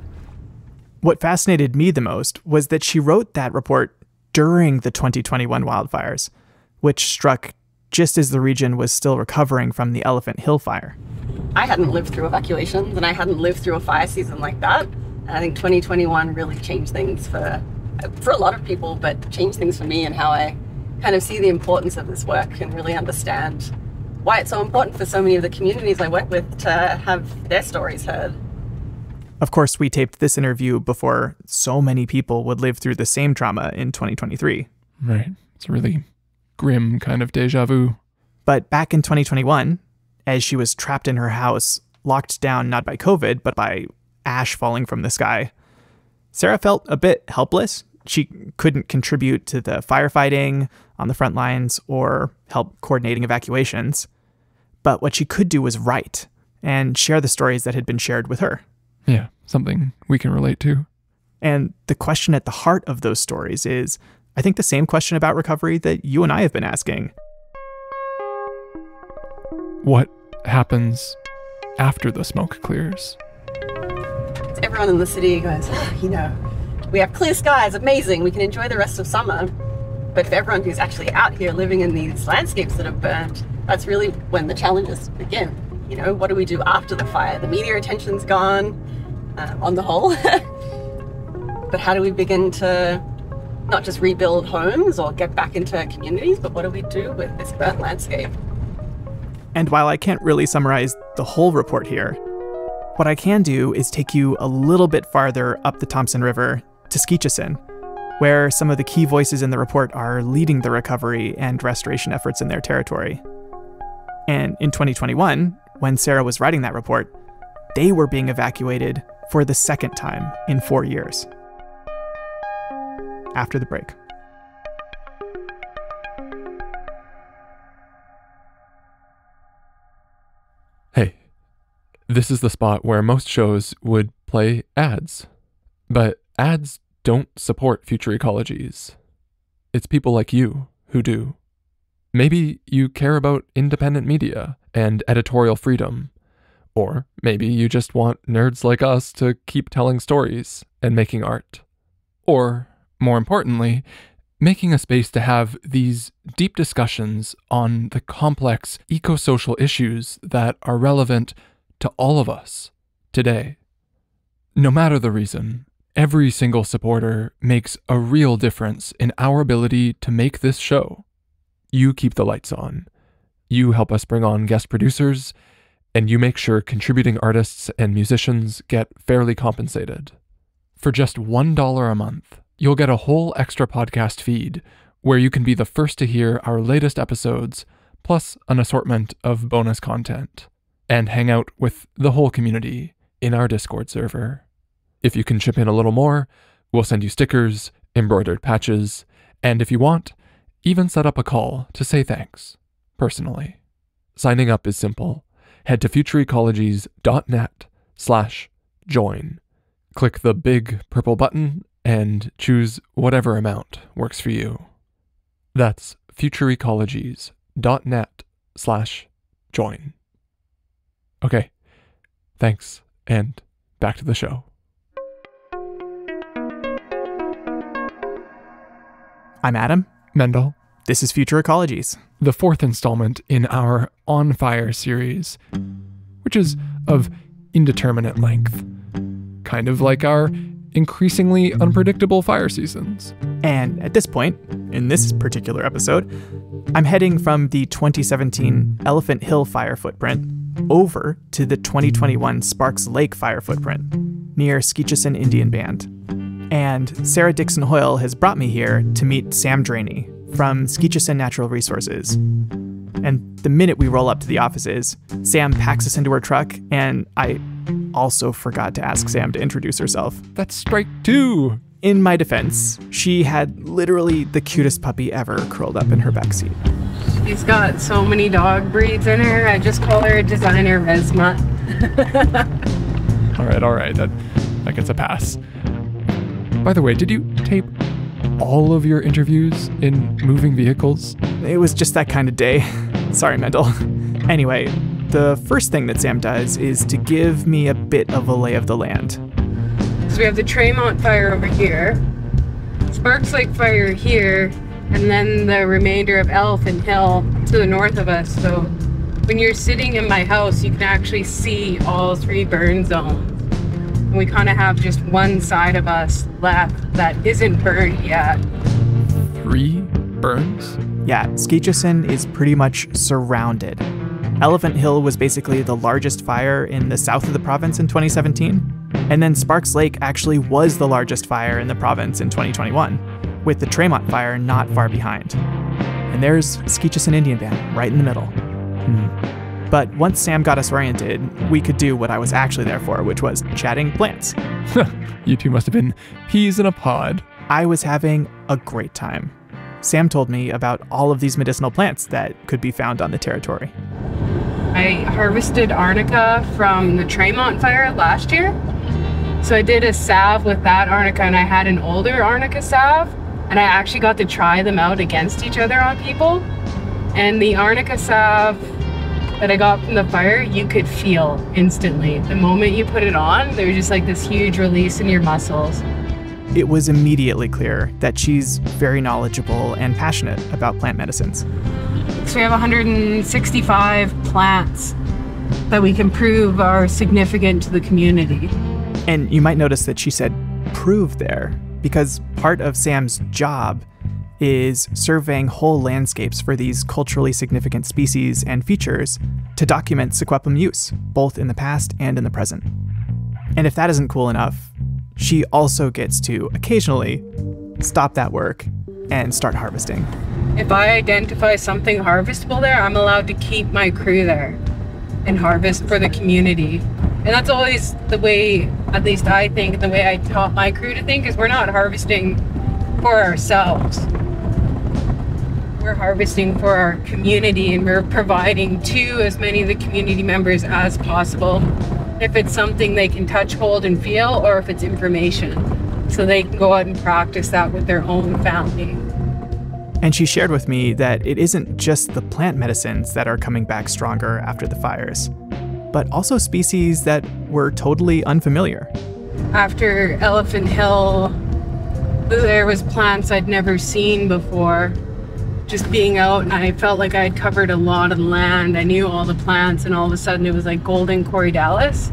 What fascinated me the most was that she wrote that report during the 2021 wildfires, which struck just as the region was still recovering from the Elephant Hill fire. I hadn't lived through evacuations and I hadn't lived through a fire season like that. And I think 2021 really changed things for a lot of people, but changed things for me and how I kind of see the importance of this work and really understand why it's so important for so many of the communities I work with to have their stories heard. Of course, we taped this interview before so many people would live through the same trauma in 2023. Right. It's a really grim kind of deja vu. But back in 2021, as she was trapped in her house, locked down not by COVID, but by ash falling from the sky, Sarah felt a bit helpless. She couldn't contribute to the firefighting on the front lines or help coordinating evacuations. But what she could do was write and share the stories that had been shared with her. Yeah, something we can relate to. And the question at the heart of those stories is, I think, the same question about recovery that you and I have been asking. What happens after the smoke clears? Everyone in the city goes, we have clear skies, amazing, we can enjoy the rest of summer. But for everyone who's actually out here living in these landscapes that have burned, that's really when the challenges begin. What do we do after the fire? The media attention's gone, on the whole. But how do we begin to not just rebuild homes or get back into communities, but what do we do with this burnt landscape? And while I can't really summarize the whole report here, what I can do is take you a little bit farther up the Thompson River to Skeetchison, where some of the key voices in the report are leading the recovery and restoration efforts in their territory. And in 2021, when Sarah was writing that report, they were being evacuated for the second time in 4 years. After the break. Hey, this is the spot where most shows would play ads. But ads don't support future ecologies. It's people like you who do. Maybe you care about independent media and editorial freedom. Or maybe you just want nerds like us to keep telling stories and making art. Or, more importantly, making a space to have these deep discussions on the complex eco-social issues that are relevant to all of us today. No matter the reason, every single supporter makes a real difference in our ability to make this show. You keep the lights on. You help us bring on guest producers, and you make sure contributing artists and musicians get fairly compensated. For just $1 a month, you'll get a whole extra podcast feed where you can be the first to hear our latest episodes, plus an assortment of bonus content. and hang out with the whole community in our Discord server. If you can chip in a little more, we'll send you stickers, embroidered patches, and if you want, even set up a call to say thanks, personally. Signing up is simple. Head to futureecologies.net/join. Click the big purple button and choose whatever amount works for you. That's futureecologies.net/join. Okay, thanks, and back to the show. I'm Adam. Mendel. This is Future Ecologies, the fourth installment in our On Fire series, which is of indeterminate length, kind of like our increasingly unpredictable fire seasons. And at this point, in this particular episode, I'm heading from the 2017 Elephant Hill fire footprint over to the 2021 Sparks Lake fire footprint near Skeetchison Indian Band. And Sarah Dixon Hoyle has brought me here to meet Sam Draney from Skeetchison Natural Resources. And the minute we roll up to the offices, Sam packs us into her truck, and I also forgot to ask Sam to introduce herself. That's strike two. In my defense, she had literally the cutest puppy ever curled up in her backseat. She's got so many dog breeds in her. I just call her a designer Resma. All right. That gets a pass. By the way, did you tape all of your interviews in moving vehicles? It was just that kind of day. Sorry, Mendel. Anyway, the first thing that Sam does is to give me a bit of a lay of the land. So we have the Tremont fire over here, Sparks Lake fire here, and then the remainder of Elephant Hill to the north of us. So when you're sitting in my house, you can actually see all three burn zones. And we kind of have just one side of us left that isn't burned yet. 3 burns? Yeah, Skeetchison is pretty much surrounded. Elephant Hill was basically the largest fire in the south of the province in 2017. And then Sparks Lake actually was the largest fire in the province in 2021, with the Tremont fire not far behind. And there's Skeetchison Indian Band right in the middle. But once Sam got us oriented, we could do what I was actually there for, which was chatting plants. You two must have been peas in a pod. I was having a great time. Sam told me about all of these medicinal plants that could be found on the territory. I harvested arnica from the Tremont fire last year. So I did a salve with that arnica, and I had an older arnica salve, and I actually got to try them out against each other on people. And the arnica salve that I got from the fire, you could feel instantly. The moment you put it on, there was just like this huge release in your muscles. It was immediately clear that she's very knowledgeable and passionate about plant medicines. So we have 165 plants that we can prove are significant to the community. And you might notice that she said prove there, because part of Sam's job is surveying whole landscapes for these culturally significant species and features to document Sequepum use, both in the past and in the present. And if that isn't cool enough, she also gets to occasionally stop that work and start harvesting. If I identify something harvestable there, I'm allowed to keep my crew there and harvest for the community. And that's always the way, at least I think, the way I taught my crew to think, is we're not harvesting for ourselves. We're harvesting for our community, and we're providing to as many of the community members as possible. If it's something they can touch, hold, and feel, or if it's information, so they can go out and practice that with their own family. And she shared with me that it isn't just the plant medicines that are coming back stronger after the fires, but also species that were totally unfamiliar. After Elephant Hill, there was plants I'd never seen before. Just being out, and I felt like I had covered a lot of land. I knew all the plants, and all of a sudden it was like golden corydalis.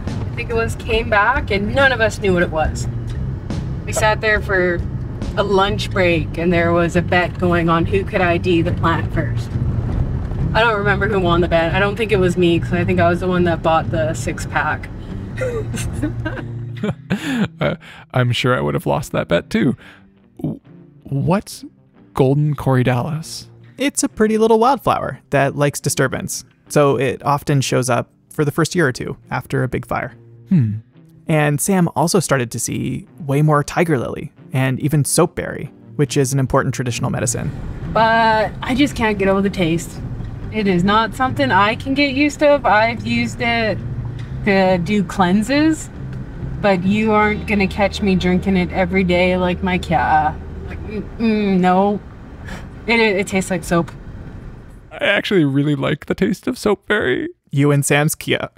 I think it was, came back, and none of us knew what it was. We sat there for a lunch break, and there was a bet going on who could ID the plant first. I don't remember who won the bet. I don't think it was me, because I think I was the one that bought the 6-pack. I'm sure I would have lost that bet too. What's golden corydalis? It's a pretty little wildflower that likes disturbance, so it often shows up for the first year or two after a big fire. And Sam also started to see way more tiger lily and even soapberry, which is an important traditional medicine. But I just can't get over the taste. It is not something I can get used to. I've used it to do cleanses, but you aren't going to catch me drinking it every day like my cat. No. It tastes like soap. I actually really like the taste of soapberry. You and Sam's Kia.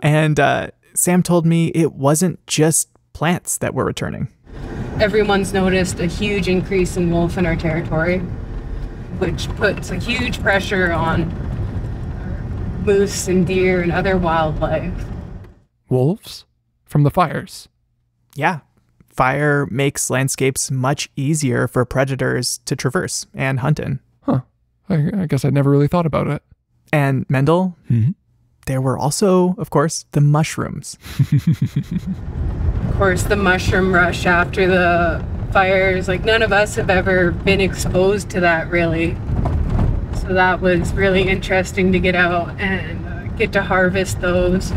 And Sam told me it wasn't just plants that were returning. Everyone's noticed a huge increase in wolf in our territory, which puts a huge pressure on moose and deer and other wildlife. Wolves? From the fires? Yeah. Fire makes landscapes much easier for predators to traverse and hunt in. Huh. I guess I'd never really thought about it. And Mendel, there were also, of course, the mushrooms. Of course, the mushroom rush after the fires, like none of us have ever been exposed to that really. So that was really interesting to get out and get to harvest those.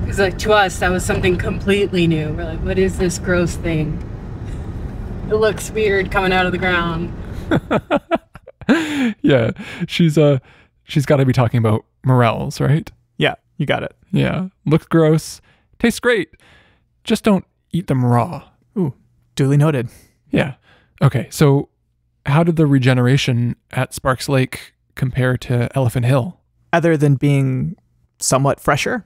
Because like to us, that was something completely new. We're like, what is this gross thing? It looks weird coming out of the ground. Yeah, she's got to be talking about morels, right? Yeah, you got it. Yeah, looks gross, tastes great. Just don't eat them raw. Ooh, duly noted. Yeah. Okay, so how did the regeneration at Sparks Lake compare to Elephant Hill? Other than being somewhat fresher?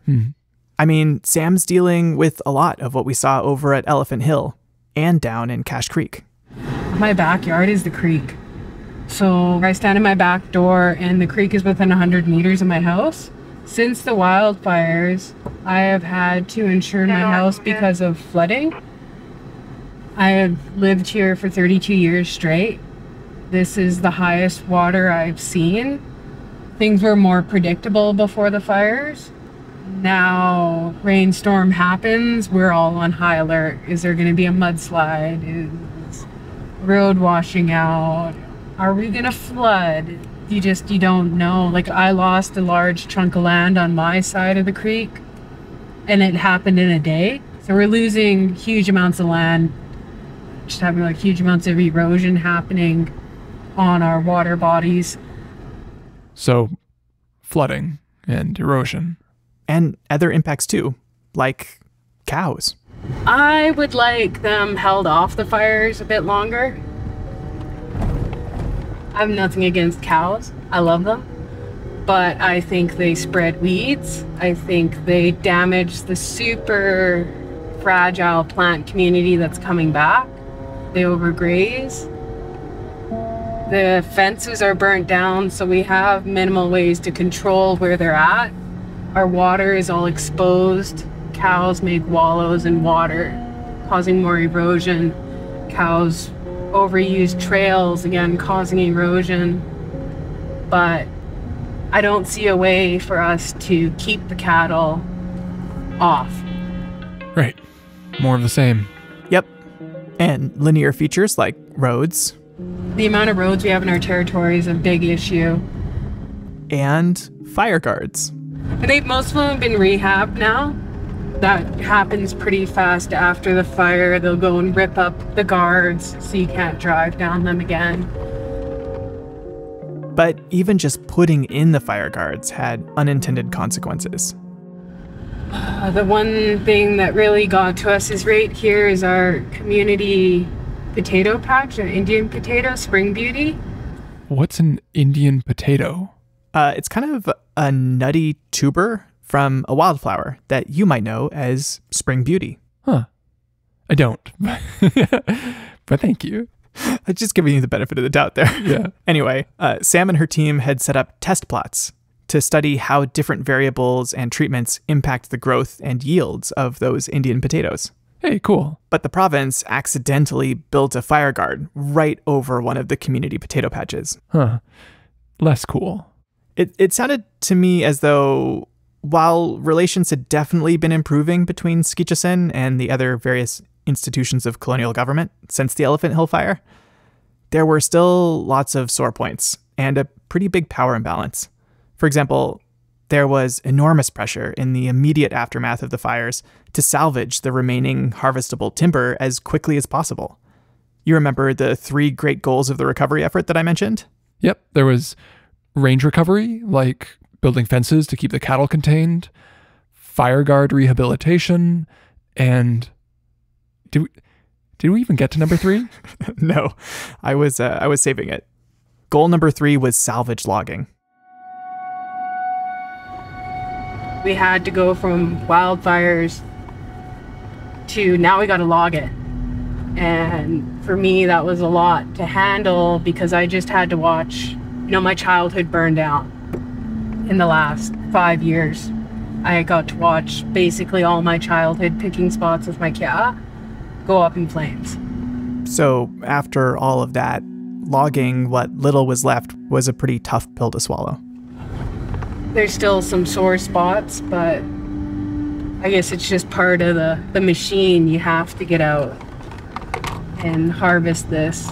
I mean, Sam's dealing with a lot of what we saw over at Elephant Hill and down in Cache Creek. My backyard is the creek. So I stand in my back door and the creek is within 100 meters of my house. Since the wildfires, I have had to insure my house because of flooding. I have lived here for 32 years straight. This is the highest water I've seen. Things were more predictable before the fires. Now, rainstorm happens, we're all on high alert. Is there going to be a mudslide? Is road washing out? Are we going to flood? You don't know. Like, I lost a large chunk of land on my side of the creek, and it happened in a day. So we're losing huge amounts of land, just having like huge amounts of erosion happening on our water bodies. So, flooding and erosion. And other impacts too, like cows. I would like them held off the fires a bit longer. I have nothing against cows. I love them. But I think they spread weeds. I think they damage the super fragile plant community that's coming back. They overgraze. The fences are burnt down, so we have minimal ways to control where they're at. Our water is all exposed. Cows make wallows in water, causing more erosion. Cows overuse trails, again, causing erosion. But I don't see a way for us to keep the cattle off. Right. More of the same. Yep. And linear features like roads. The amount of roads we have in our territory is a big issue. And fire guards. I think most of them have been rehabbed now. That happens pretty fast after the fire. They'll go and rip up the guards so you can't drive down them again. But even just putting in the fire guards had unintended consequences. The one thing that really got to us is right here is our community potato patch, an Indian potato, Spring Beauty. What's an Indian potato? It's kind of a nutty tuber from a wildflower that you might know as Spring Beauty. Huh. I don't. But thank you. I'm just giving you the benefit of the doubt there. Yeah. Anyway, Sam and her team had set up test plots to study how different variables and treatments impact the growth and yields of those Indian potatoes. Hey, cool. But the province accidentally built a fire guard right over one of the community potato patches. Huh. Less cool. It sounded to me as though while relations had definitely been improving between Skichassin and the other various institutions of colonial government since the Elephant Hill fire, there were still lots of sore points and a pretty big power imbalance. For example, There was enormous pressure in the immediate aftermath of the fires to salvage the remaining harvestable timber as quickly as possible. You remember the 3 great goals of the recovery effort that I mentioned? Yep, there was range recovery, like building fences to keep the cattle contained, fire guard rehabilitation, and did we even get to number 3? No, I was saving it. Goal number 3 was salvage logging. We had to go from wildfires to now we got to log it. And for me, that was a lot to handle because I just had to watch, my childhood burn down. In the last 5 years, I got to watch basically all my childhood picking spots with my cat go up in flames. So after all of that, logging what little was left was a pretty tough pill to swallow. There's still some sore spots, but I guess it's just part of the machine. You have to get out and harvest this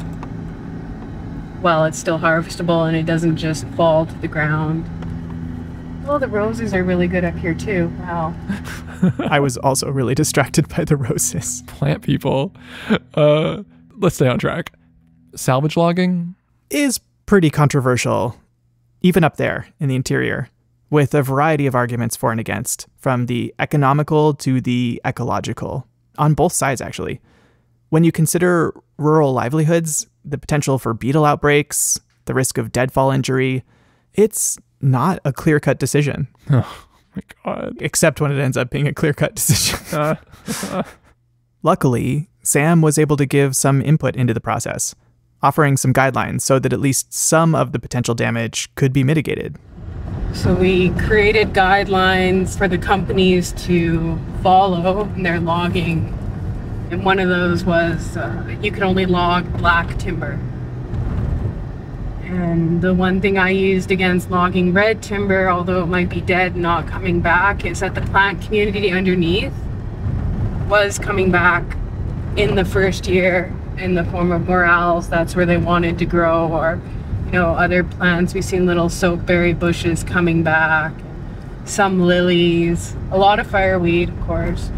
while it's still harvestable and it doesn't just fall to the ground. Well, the roses are really good up here too. Wow. I was also really distracted by the roses. Plant people. Let's stay on track. Salvage logging is pretty controversial, even up there in the interior, with a variety of arguments for and against, from the economical to the ecological, on both sides actually. When you consider rural livelihoods, the potential for beetle outbreaks, the risk of deadfall injury, it's not a clear-cut decision. Oh my God. Except when it ends up being a clear-cut decision. Luckily, Sam was able to give some input into the process, offering some guidelines so that at least some of the potential damage could be mitigated. So we created guidelines for the companies to follow in their logging. And one of those was you can only log black timber. And the one thing I used against logging red timber, although it might be dead and not coming back, is that the plant community underneath was coming back in the first year in the form of morels. That's where they wanted to grow, or other plants. We've seen little soapberry bushes coming back, some lilies, a lot of fireweed, of course.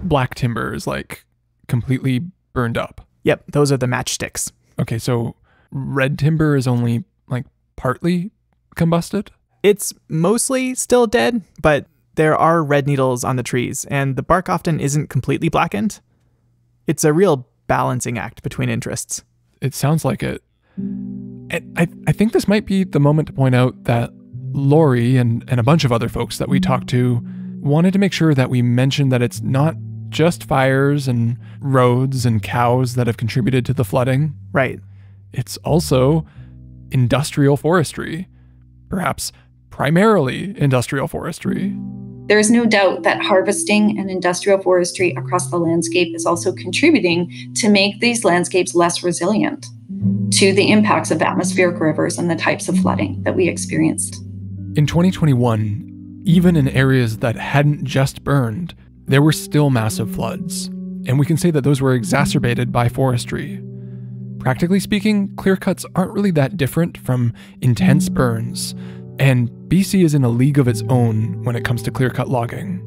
Black timber is like completely burned up. Yep, those are the matchsticks. Okay, so red timber is only like partly combusted? It's mostly still dead, but there are red needles on the trees, and the bark often isn't completely blackened. It's a real balancing act between interests. It sounds like it. And I think this might be the moment to point out that Lori and a bunch of other folks that we talked to wanted to make sure that we mentioned that it's not just fires and roads and cows that have contributed to the flooding. Right. It's also industrial forestry, perhaps primarily industrial forestry. There is no doubt that harvesting and industrial forestry across the landscape is also contributing to make these landscapes less resilient to the impacts of atmospheric rivers and the types of flooding that we experienced. In 2021, even in areas that hadn't just burned, there were still massive floods, and we can say that those were exacerbated by forestry. Practically speaking, clear cuts aren't really that different from intense burns, and BC is in a league of its own when it comes to clear-cut logging.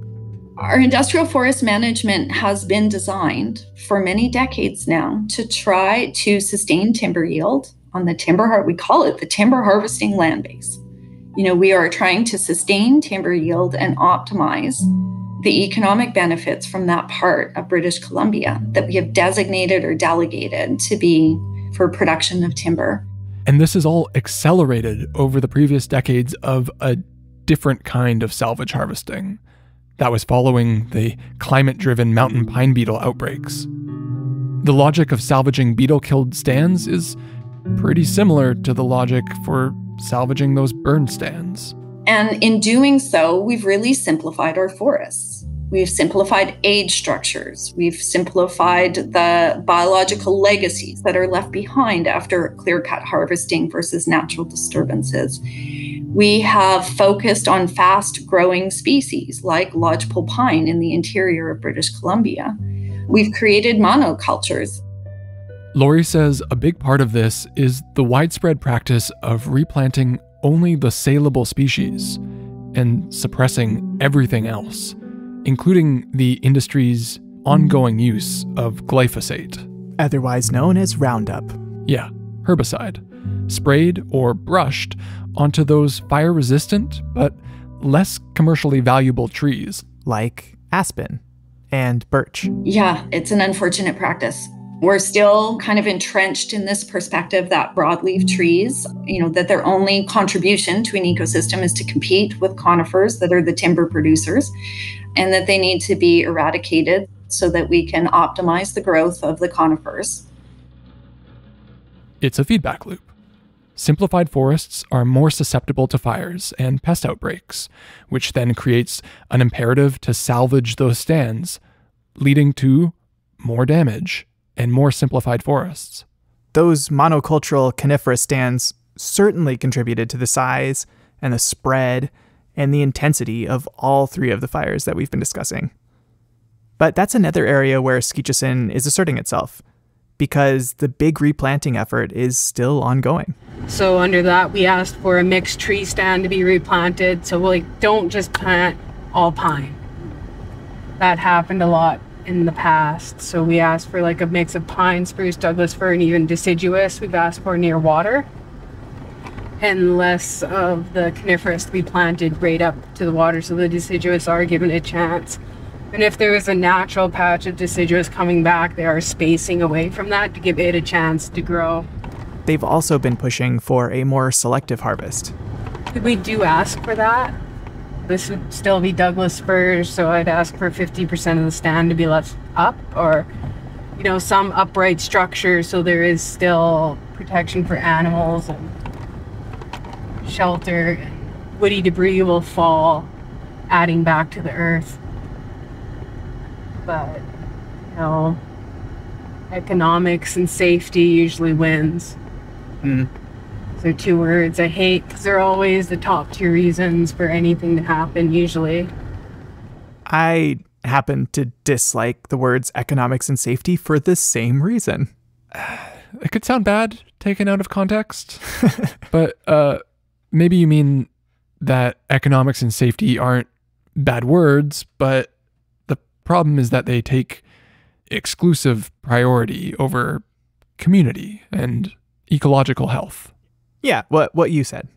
Our industrial forest management has been designed for many decades now to try to sustain timber yield on the we call it the timber harvesting land base. We are trying to sustain timber yield and optimize the economic benefits from that part of British Columbia that we have designated or delegated to be for production of timber. And this is all accelerated over the previous decades of a different kind of salvage harvesting that was following the climate-driven mountain pine beetle outbreaks. The logic of salvaging beetle-killed stands is pretty similar to the logic for salvaging those burned stands. And in doing so, we've really simplified our forests. We've simplified age structures. We've simplified the biological legacies that are left behind after clear-cut harvesting versus natural disturbances. We have focused on fast-growing species like lodgepole pine in the interior of British Columbia. We've created monocultures. Lori says a big part of this is the widespread practice of replanting only the saleable species and suppressing everything else, including the industry's ongoing use of glyphosate. Otherwise known as Roundup. Yeah, herbicide. Sprayed or brushed onto those fire-resistant but less commercially valuable trees. Like aspen and birch. Yeah, it's an unfortunate practice. We're still kind of entrenched in this perspective that broadleaf trees, that their only contribution to an ecosystem is to compete with conifers that are the timber producers, and that they need to be eradicated so that we can optimize the growth of the conifers. It's a feedback loop. Simplified forests are more susceptible to fires and pest outbreaks, which then creates an imperative to salvage those stands, leading to more damage and more simplified forests. Those monocultural coniferous stands certainly contributed to the size and the spread and the intensity of all three of the fires that we've been discussing. But that's another area where Skitchison is asserting itself, because the big replanting effort is still ongoing. So under that, we asked for a mixed tree stand to be replanted. So we don't just plant all pine. That happened a lot in the past. So we asked for a mix of pine, spruce, Douglas fir, and even deciduous. We've asked for near water, and less of the coniferous to be planted right up to the water, so the deciduous are given a chance. And if there is a natural patch of deciduous coming back, they are spacing away from that to give it a chance to grow. They've also been pushing for a more selective harvest. We do ask for that. This would still be Douglas firs, so I'd ask for 50% of the stand to be left up, or, some upright structure so there is still protection for animals and shelter. Woody debris will fall, adding back to the earth. But, economics and safety usually wins. So 2 words I hate, because they're always the top 2 reasons for anything to happen, usually. I happen to dislike the words economics and safety for the same reason. It could sound bad taken out of context, but maybe you mean that economics and safety aren't bad words, but the problem is that they take exclusive priority over community and ecological health. Yeah, what you said.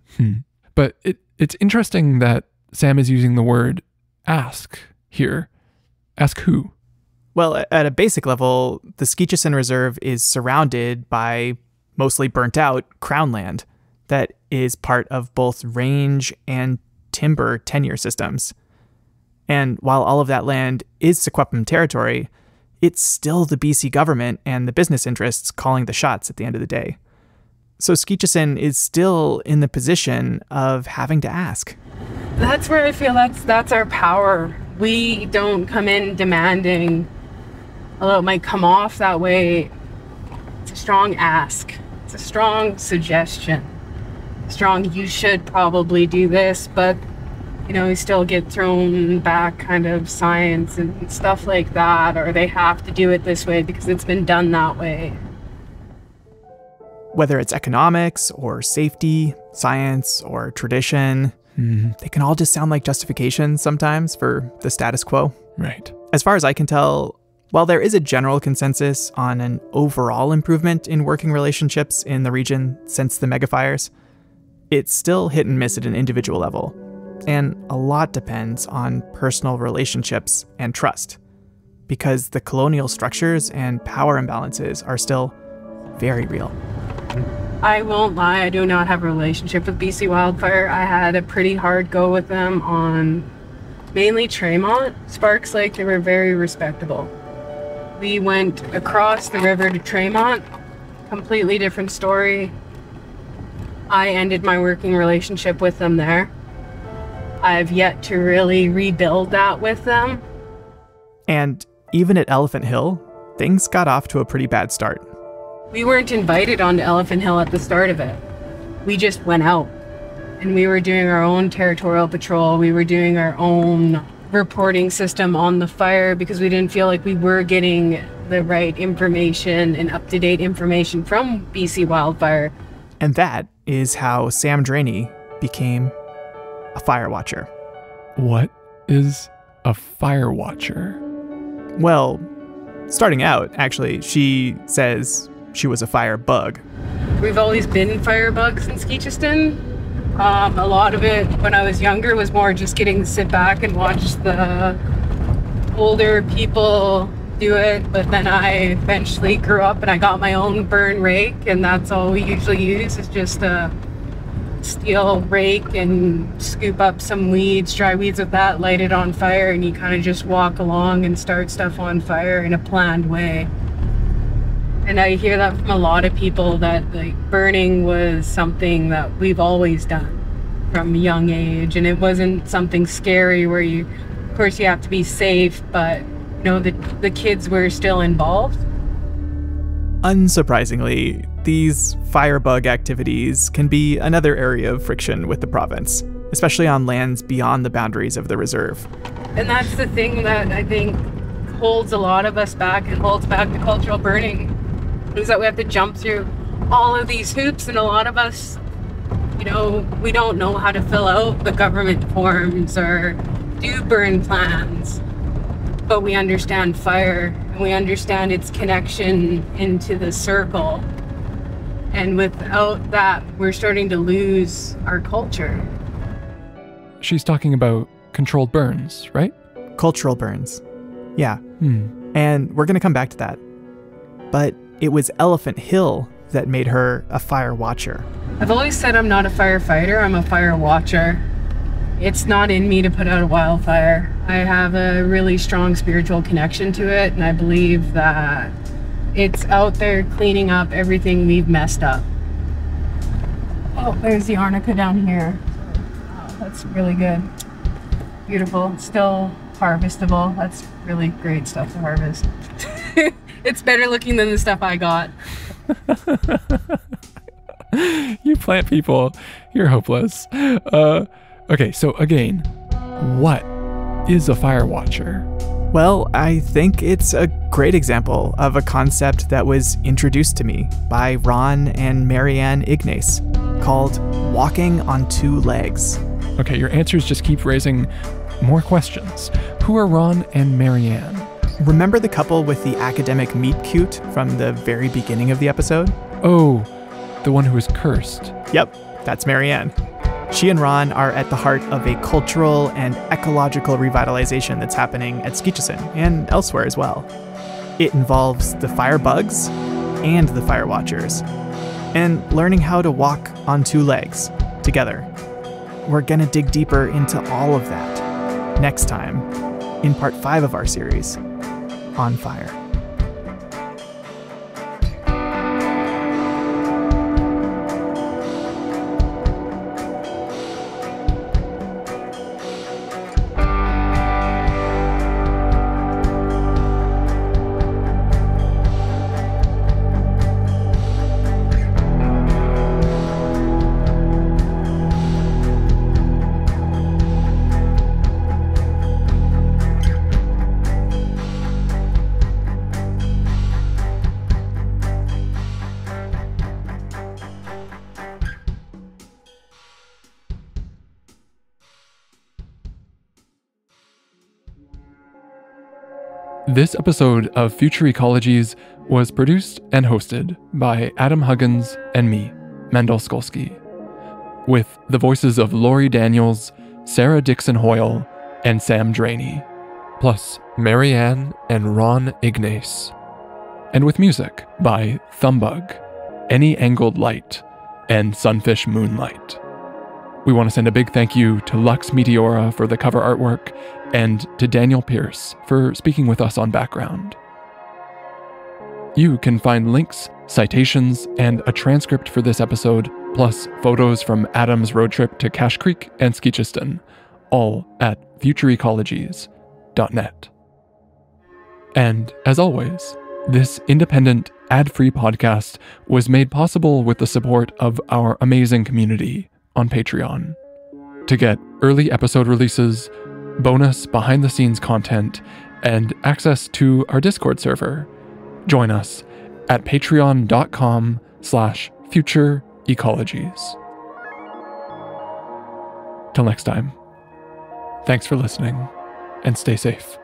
But it's interesting that Sam is using the word ask here. Ask who? Well, at a basic level, the Skitchison Reserve is surrounded by mostly burnt out crown land that is part of both range and timber tenure systems. And while all of that land is Secwepemc territory, it's still the BC government and the business interests calling the shots at the end of the day. So Skitchison is still in the position of having to ask. That's where I feel that's our power. We don't come in demanding, although it might come off that way. It's a strong ask. It's a strong suggestion. Strong, you should probably do this, but we still get thrown back kind of science and stuff like that, or they have to do it this way because it's been done that way. Whether it's economics or safety, science or tradition, they can all just sound like justifications sometimes for the status quo. Right. As far as I can tell, while there is a general consensus on an overall improvement in working relationships in the region since the megafires, it's still hit and miss at an individual level. And a lot depends on personal relationships and trust, because the colonial structures and power imbalances are still very real. I won't lie, I do not have a relationship with BC Wildfire. I had a pretty hard go with them on mainly Tremont. Sparks Lake, they were very respectable. We went across the river to Tremont, completely different story. I ended my working relationship with them there. I've yet to really rebuild that with them. And even at Elephant Hill, things got off to a pretty bad start. We weren't invited onto Elephant Hill at the start of it. We just went out and we were doing our own territorial patrol. We were doing our own reporting system on the fire because we didn't feel like we were getting the right information and up-to-date information from BC Wildfire. And that is how Sam Draney became a fire watcher. what is a fire watcher? Well, starting out, actually, she says she was a fire bug. We've always been firebugs in Skeetcheston. A lot of it when I was younger was more just getting to sit back and watch the older people do it, but then I eventually grew up and I got my own burn rake, and that's all we usually use is just a steel rake and scoop up some weeds, dry weeds with that, light it on fire, and you kind of just walk along and start stuff on fire in a planned way. And I hear that from a lot of people, that like burning was something that we've always done from a young age, and it wasn't something scary where you, of course you have to be safe, but you know, the kids were still involved. Unsurprisingly, these firebug activities can be another area of friction with the province, especially on lands beyond the boundaries of the reserve. And that's the thing that I think holds a lot of us back and holds back the cultural burning, is that we have to jump through all of these hoops, and a lot of us, you know, we don't know how to fill out the government forms or do burn plans, but we understand fire and we understand its connection into the circle. And without that, we're starting to lose our culture. She's talking about controlled burns, right? Cultural burns. Yeah. And we're going to come back to that. But it was Elephant Hill that made her a fire watcher. I've always said I'm not a firefighter, I'm a fire watcher. It's not in me to put out a wildfire. I have a really strong spiritual connection to it, and I believe that it's out there cleaning up everything we've messed up. Oh, there's the arnica down here. Oh, that's really good. Beautiful. Still harvestable. That's really great stuff to harvest. It's better looking than the stuff I got. You plant people, you're hopeless. Okay, so again, what is a fire watcher? Well, I think it's a great example of a concept that was introduced to me by Ron and Marianne Ignace, called walking on two legs. Okay, your answers just keep raising more questions. Who are Ron and Marianne? Remember the couple with the academic meet cute from the very beginning of the episode? Oh, the one who was cursed. Yep, that's Marianne. She and Ron are at the heart of a cultural and ecological revitalization that's happening at Skeetcheston and elsewhere as well. It involves the firebugs and the fire watchers, and learning how to walk on two legs together. We're gonna dig deeper into all of that next time in part 5 of our series, On Fire. This episode of Future Ecologies was produced and hosted by Adam Huggins and me, Mendel Skolsky, with the voices of Laurie Daniels, Sarah Dixon Hoyle, and Sam Draney, plus Marianne and Ron Ignace, and with music by Thumbug, Any Angled Light, and Sunfish Moonlight. We want to send a big thank you to Lux Meteora for the cover artwork, and to Daniel Pierce for speaking with us on background. You can find links, citations, and a transcript for this episode, plus photos from Adam's road trip to Cache Creek and Skeetcheston, all at futureecologies.net. And as always, this independent, ad-free podcast was made possible with the support of our amazing community on Patreon. To get early episode releases, bonus behind-the-scenes content, and access to our Discord server, join us at patreon.com/futureecologies. Till next time, Thanks for listening, and stay safe.